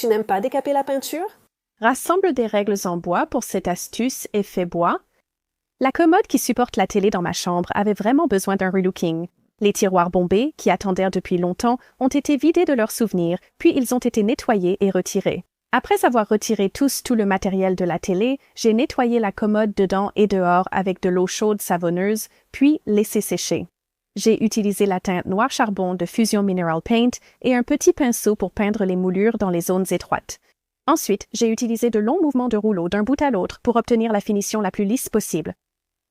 Tu n'aimes pas décaper la peinture? Rassemble des règles en bois pour cette astuce effet bois. La commode qui supporte la télé dans ma chambre avait vraiment besoin d'un relooking. Les tiroirs bombés, qui attendirent depuis longtemps, ont été vidés de leurs souvenirs, puis ils ont été nettoyés et retirés. Après avoir retiré tout le matériel de la télé, j'ai nettoyé la commode dedans et dehors avec de l'eau chaude savonneuse, puis laissé sécher. J'ai utilisé la teinte noir charbon de Fusion Mineral Paint et un petit pinceau pour peindre les moulures dans les zones étroites. Ensuite, j'ai utilisé de longs mouvements de rouleau d'un bout à l'autre pour obtenir la finition la plus lisse possible.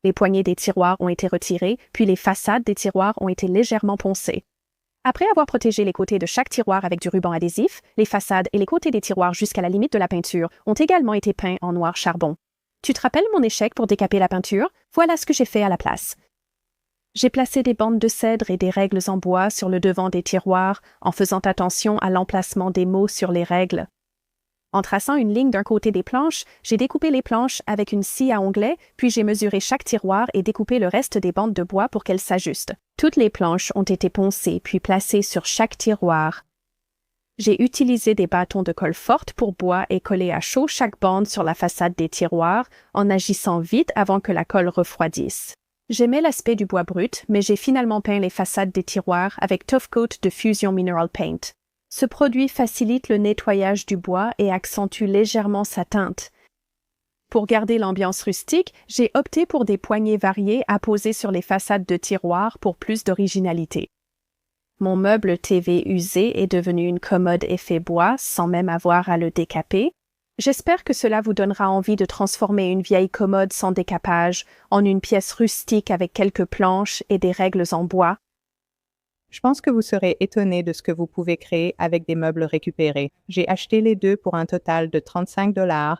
Les poignées des tiroirs ont été retirées, puis les façades des tiroirs ont été légèrement poncées. Après avoir protégé les côtés de chaque tiroir avec du ruban adhésif, les façades et les côtés des tiroirs jusqu'à la limite de la peinture ont également été peints en noir charbon. Tu te rappelles mon échec pour décaper la peinture? Voilà ce que j'ai fait à la place. J'ai placé des bandes de cèdre et des règles en bois sur le devant des tiroirs en faisant attention à l'emplacement des mots sur les règles. En traçant une ligne d'un côté des planches, j'ai découpé les planches avec une scie à onglet, puis j'ai mesuré chaque tiroir et découpé le reste des bandes de bois pour qu'elles s'ajustent. Toutes les planches ont été poncées puis placées sur chaque tiroir. J'ai utilisé des bâtons de colle forte pour bois et collé à chaud chaque bande sur la façade des tiroirs en agissant vite avant que la colle refroidisse. J'aimais l'aspect du bois brut, mais j'ai finalement peint les façades des tiroirs avec Tough Coat de Fusion Mineral Paint. Ce produit facilite le nettoyage du bois et accentue légèrement sa teinte. Pour garder l'ambiance rustique, j'ai opté pour des poignées variées à poser sur les façades de tiroirs pour plus d'originalité. Mon meuble TV usé est devenu une commode effet bois sans même avoir à le décaper. J'espère que cela vous donnera envie de transformer une vieille commode sans décapage en une pièce rustique avec quelques planches et des règles en bois. Je pense que vous serez étonné de ce que vous pouvez créer avec des meubles récupérés. J'ai acheté les deux pour un total de 35 $.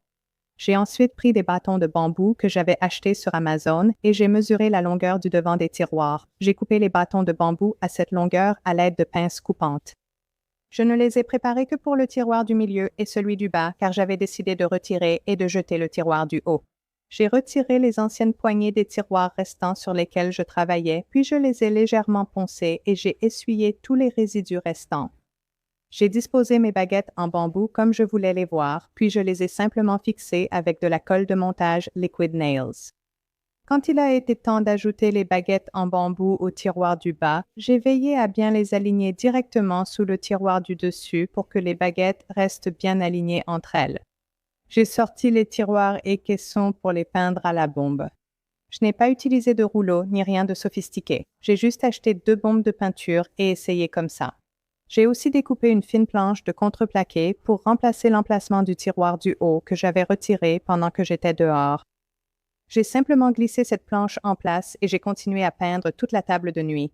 J'ai ensuite pris des bâtons de bambou que j'avais achetés sur Amazon et j'ai mesuré la longueur du devant des tiroirs. J'ai coupé les bâtons de bambou à cette longueur à l'aide de pinces coupantes. Je ne les ai préparés que pour le tiroir du milieu et celui du bas car j'avais décidé de retirer et de jeter le tiroir du haut. J'ai retiré les anciennes poignées des tiroirs restants sur lesquels je travaillais, puis je les ai légèrement poncées et j'ai essuyé tous les résidus restants. J'ai disposé mes baguettes en bambou comme je voulais les voir, puis je les ai simplement fixées avec de la colle de montage Liquid Nails. Quand il a été temps d'ajouter les baguettes en bambou au tiroir du bas, j'ai veillé à bien les aligner directement sous le tiroir du dessus pour que les baguettes restent bien alignées entre elles. J'ai sorti les tiroirs et caissons pour les peindre à la bombe. Je n'ai pas utilisé de rouleau ni rien de sophistiqué. J'ai juste acheté 2 bombes de peinture et essayé comme ça. J'ai aussi découpé une fine planche de contreplaqué pour remplacer l'emplacement du tiroir du haut que j'avais retiré pendant que j'étais dehors. J'ai simplement glissé cette planche en place et j'ai continué à peindre toute la table de nuit.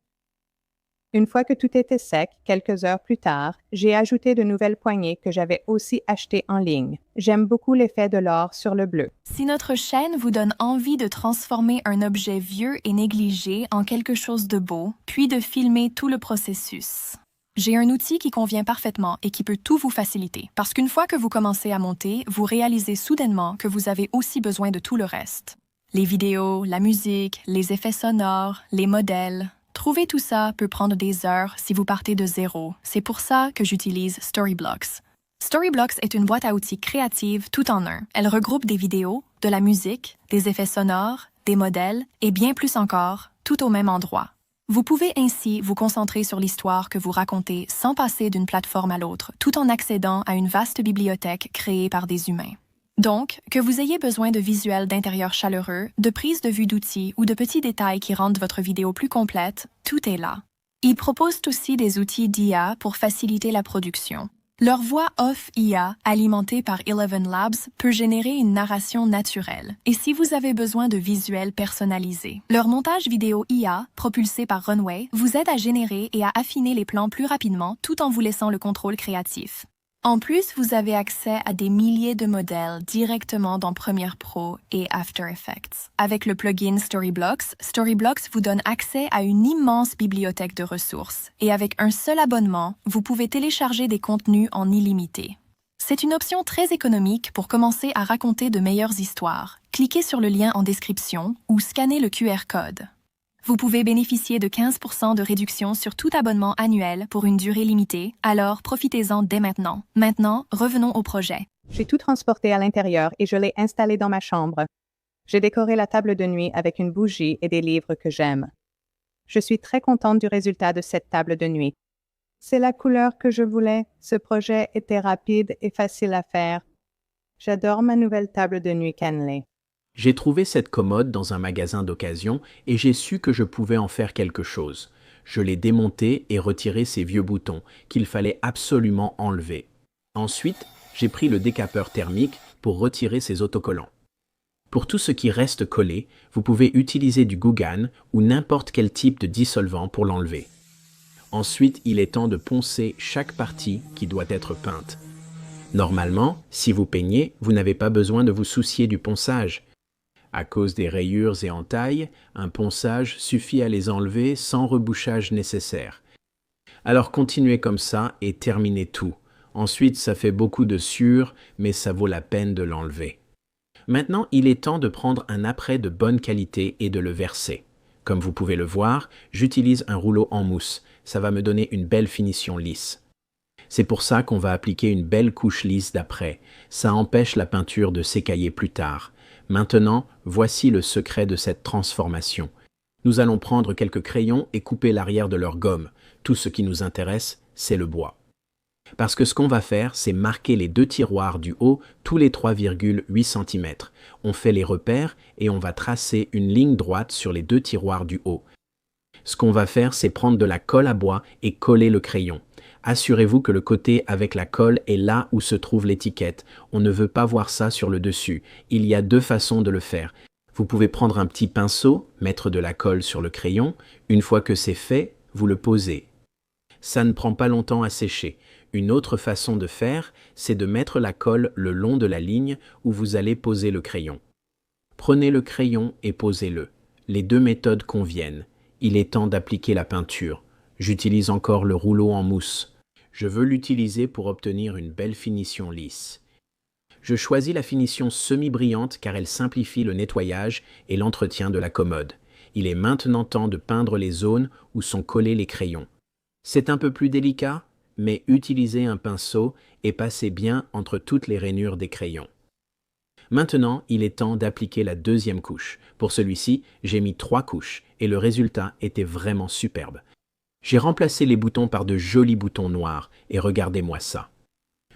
Une fois que tout était sec, quelques heures plus tard, j'ai ajouté de nouvelles poignées que j'avais aussi achetées en ligne. J'aime beaucoup l'effet de l'or sur le bleu. Si notre chaîne vous donne envie de transformer un objet vieux et négligé en quelque chose de beau, puis de filmer tout le processus, j'ai un outil qui convient parfaitement et qui peut tout vous faciliter. Parce qu'une fois que vous commencez à monter, vous réalisez soudainement que vous avez aussi besoin de tout le reste. Les vidéos, la musique, les effets sonores, les modèles. Trouver tout ça peut prendre des heures si vous partez de zéro. C'est pour ça que j'utilise Storyblocks. Storyblocks est une boîte à outils créative tout en un. Elle regroupe des vidéos, de la musique, des effets sonores, des modèles et bien plus encore, tout au même endroit. Vous pouvez ainsi vous concentrer sur l'histoire que vous racontez sans passer d'une plateforme à l'autre, tout en accédant à une vaste bibliothèque créée par des humains. Donc, que vous ayez besoin de visuels d'intérieur chaleureux, de prises de vue d'outils ou de petits détails qui rendent votre vidéo plus complète, tout est là. Ils proposent aussi des outils d'IA pour faciliter la production. Leur voix off IA, alimentée par Eleven Labs, peut générer une narration naturelle. Et si vous avez besoin de visuels personnalisés, leur montage vidéo IA, propulsé par Runway, vous aide à générer et à affiner les plans plus rapidement tout en vous laissant le contrôle créatif. En plus, vous avez accès à des milliers de modèles directement dans Premiere Pro et After Effects. Avec le plugin Storyblocks, Storyblocks vous donne accès à une immense bibliothèque de ressources. Et avec un seul abonnement, vous pouvez télécharger des contenus en illimité. C'est une option très économique pour commencer à raconter de meilleures histoires. Cliquez sur le lien en description ou scannez le QR code. Vous pouvez bénéficier de 15% de réduction sur tout abonnement annuel pour une durée limitée, alors profitez-en dès maintenant. Maintenant, revenons au projet. J'ai tout transporté à l'intérieur et je l'ai installé dans ma chambre. J'ai décoré la table de nuit avec une bougie et des livres que j'aime. Je suis très contente du résultat de cette table de nuit. C'est la couleur que je voulais. Ce projet était rapide et facile à faire. J'adore ma nouvelle table de nuit cannelée. J'ai trouvé cette commode dans un magasin d'occasion et j'ai su que je pouvais en faire quelque chose. Je l'ai démontée et retiré ses vieux boutons qu'il fallait absolument enlever. Ensuite, j'ai pris le décapeur thermique pour retirer ses autocollants. Pour tout ce qui reste collé, vous pouvez utiliser du Gugan ou n'importe quel type de dissolvant pour l'enlever. Ensuite, il est temps de poncer chaque partie qui doit être peinte. Normalement, si vous peignez, vous n'avez pas besoin de vous soucier du ponçage. À cause des rayures et entailles, un ponçage suffit à les enlever sans rebouchage nécessaire. Alors continuez comme ça et terminez tout. Ensuite, ça fait beaucoup de sueur, mais ça vaut la peine de l'enlever. Maintenant, il est temps de prendre un apprêt de bonne qualité et de le verser. Comme vous pouvez le voir, j'utilise un rouleau en mousse. Ça va me donner une belle finition lisse. C'est pour ça qu'on va appliquer une belle couche lisse d'après. Ça empêche la peinture de s'écailler plus tard. Maintenant, voici le secret de cette transformation. Nous allons prendre quelques crayons et couper l'arrière de leur gomme. Tout ce qui nous intéresse, c'est le bois. Parce que ce qu'on va faire, c'est marquer les deux tiroirs du haut tous les 3,8 cm. On fait les repères et on va tracer une ligne droite sur les deux tiroirs du haut. Ce qu'on va faire, c'est prendre de la colle à bois et coller le crayon. Assurez-vous que le côté avec la colle est là où se trouve l'étiquette. On ne veut pas voir ça sur le dessus. Il y a deux façons de le faire. Vous pouvez prendre un petit pinceau, mettre de la colle sur le crayon. Une fois que c'est fait, vous le posez. Ça ne prend pas longtemps à sécher. Une autre façon de faire, c'est de mettre la colle le long de la ligne où vous allez poser le crayon. Prenez le crayon et posez-le. Les deux méthodes conviennent. Il est temps d'appliquer la peinture. J'utilise encore le rouleau en mousse. Je veux l'utiliser pour obtenir une belle finition lisse. Je choisis la finition semi-brillante car elle simplifie le nettoyage et l'entretien de la commode. Il est maintenant temps de peindre les zones où sont collés les crayons. C'est un peu plus délicat, mais utilisez un pinceau et passez bien entre toutes les rainures des crayons. Maintenant, il est temps d'appliquer la deuxième couche. Pour celui-ci, j'ai mis 3 couches et le résultat était vraiment superbe. J'ai remplacé les boutons par de jolis boutons noirs et regardez-moi ça.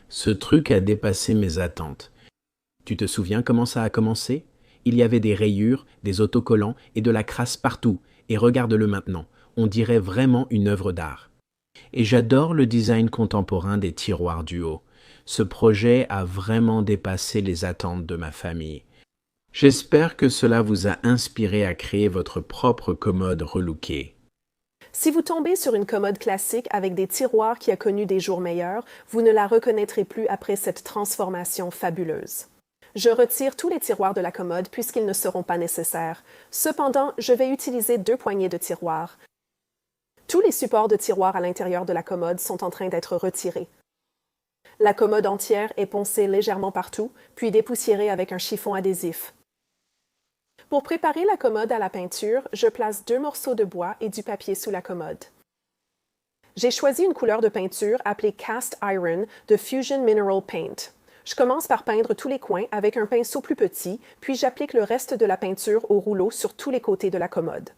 Ce truc a dépassé mes attentes. Tu te souviens comment ça a commencé? Il y avait des rayures, des autocollants et de la crasse partout. Et regarde-le maintenant, on dirait vraiment une œuvre d'art. Et j'adore le design contemporain des tiroirs du haut. Ce projet a vraiment dépassé les attentes de ma famille. J'espère que cela vous a inspiré à créer votre propre commode relookée. Si vous tombez sur une commode classique avec des tiroirs qui a connu des jours meilleurs, vous ne la reconnaîtrez plus après cette transformation fabuleuse. Je retire tous les tiroirs de la commode puisqu'ils ne seront pas nécessaires. Cependant, je vais utiliser 2 poignées de tiroirs. Tous les supports de tiroirs à l'intérieur de la commode sont en train d'être retirés. La commode entière est poncée légèrement partout, puis dépoussiérée avec un chiffon adhésif. Pour préparer la commode à la peinture, je place 2 morceaux de bois et du papier sous la commode. J'ai choisi une couleur de peinture appelée Cast Iron de Fusion Mineral Paint. Je commence par peindre tous les coins avec un pinceau plus petit, puis j'applique le reste de la peinture au rouleau sur tous les côtés de la commode.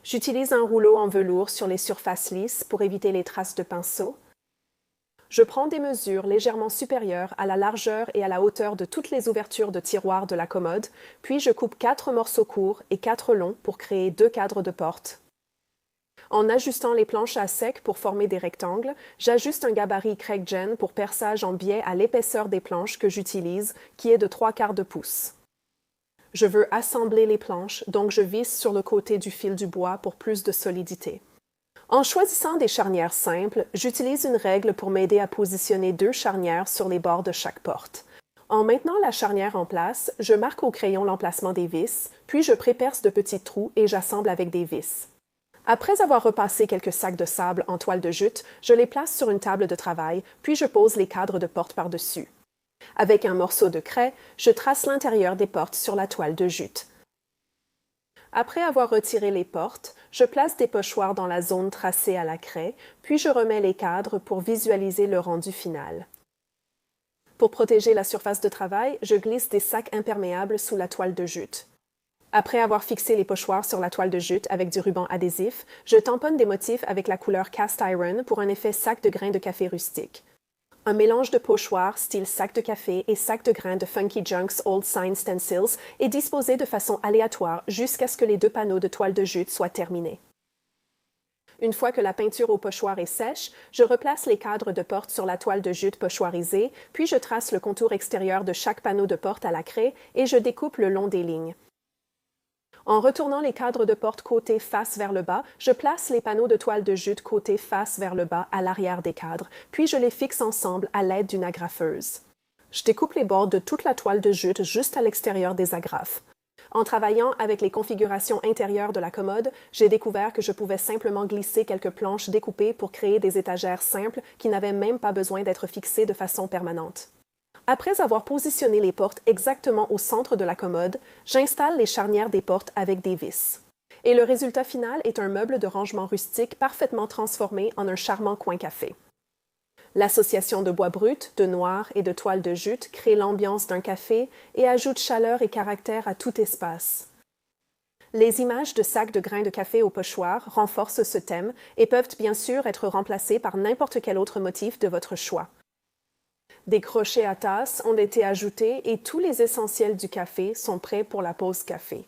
J'utilise un rouleau en velours sur les surfaces lisses pour éviter les traces de pinceau. Je prends des mesures légèrement supérieures à la largeur et à la hauteur de toutes les ouvertures de tiroirs de la commode, puis je coupe 4 morceaux courts et 4 longs pour créer 2 cadres de porte. En ajustant les planches à sec pour former des rectangles, j'ajuste un gabarit Craig-Gen pour perçage en biais à l'épaisseur des planches que j'utilise, qui est de 3/4 de pouce. Je veux assembler les planches, donc je visse sur le côté du fil du bois pour plus de solidité. En choisissant des charnières simples, j'utilise une règle pour m'aider à positionner 2 charnières sur les bords de chaque porte. En maintenant la charnière en place, je marque au crayon l'emplacement des vis, puis je préperce de petits trous et j'assemble avec des vis. Après avoir repassé quelques sacs de sable en toile de jute, je les place sur une table de travail, puis je pose les cadres de porte par-dessus. Avec un morceau de craie, je trace l'intérieur des portes sur la toile de jute. Après avoir retiré les portes, je place des pochoirs dans la zone tracée à la craie, puis je remets les cadres pour visualiser le rendu final. Pour protéger la surface de travail, je glisse des sacs imperméables sous la toile de jute. Après avoir fixé les pochoirs sur la toile de jute avec du ruban adhésif, je tamponne des motifs avec la couleur Cast Iron pour un effet sac de grains de café rustique. Un mélange de pochoirs style sac de café et sac de grains de Funky Junk's Old Sign Stencils est disposé de façon aléatoire jusqu'à ce que les 2 panneaux de toile de jute soient terminés. Une fois que la peinture au pochoir est sèche, je replace les cadres de porte sur la toile de jute pochoirisée, puis je trace le contour extérieur de chaque panneau de porte à la craie et je découpe le long des lignes. En retournant les cadres de porte côté face vers le bas, je place les panneaux de toile de jute côté face vers le bas à l'arrière des cadres, puis je les fixe ensemble à l'aide d'une agrafeuse. Je découpe les bords de toute la toile de jute juste à l'extérieur des agrafes. En travaillant avec les configurations intérieures de la commode, j'ai découvert que je pouvais simplement glisser quelques planches découpées pour créer des étagères simples qui n'avaient même pas besoin d'être fixées de façon permanente. Après avoir positionné les portes exactement au centre de la commode, j'installe les charnières des portes avec des vis. Et le résultat final est un meuble de rangement rustique parfaitement transformé en un charmant coin café. L'association de bois brut, de noir et de toile de jute crée l'ambiance d'un café et ajoute chaleur et caractère à tout espace. Les images de sacs de grains de café au pochoir renforcent ce thème et peuvent bien sûr être remplacées par n'importe quel autre motif de votre choix. Des crochets à tasses ont été ajoutés et tous les essentiels du café sont prêts pour la pause café.